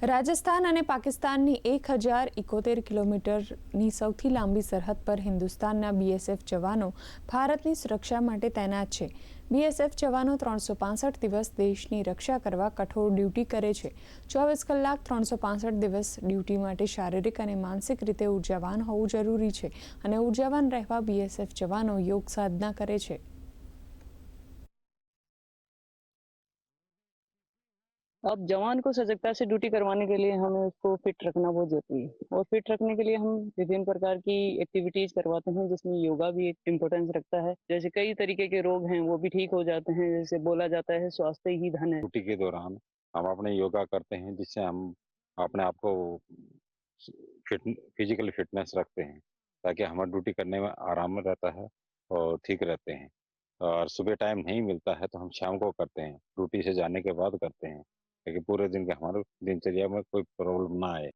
રાજસ્થાન અને પાકિસ્તાનની 1071 કિલોમીટરની સૌથી લાંબી સરહદ પર હિન્દુસ્તાનના બીએસએફ જવાનો ભારતની સુરક્ષા માટે તૈનાત છે। બીએસએફ જવાનો 365 દિવસ દેશની રક્ષા કરવા કઠોર ડ્યુટી કરે છે। 24 કલાક 365 દિવસ ડ્યુટી માટે શારીરિક અને માનસિક રીતે ઉર્જાવાન હોવું જરૂરી છે અને ઉર્જાવાન રહેવા બીએસએફ જવાનો યોગ સાધના કરે છે। अब जवान को सजगता से ड्यूटी करवाने के लिए हमें उसको फिट रखना बहुत ज़रूरी है और फिट रखने के लिए हम विभिन्न प्रकार की एक्टिविटीज़ करवाते हैं जिसमें योगा भी एक इम्पोर्टेंस रखता है। जैसे कई तरीके के रोग हैं वो भी ठीक हो जाते हैं। जैसे बोला जाता है स्वास्थ्य ही धन है। ड्यूटी के दौरान हम अपने योगा करते हैं जिससे हम अपने आप को फिट फिजिकल फिटनेस रखते हैं ताकि हमारा ड्यूटी करने में आराम रहता है और ठीक रहते हैं। और सुबह टाइम नहीं मिलता है तो हम शाम को करते हैं, ड्यूटी से जाने के बाद करते हैं ताकि पूरे दिन के हमारे दिनचर्या में कोई प्रॉब्लम ना आए।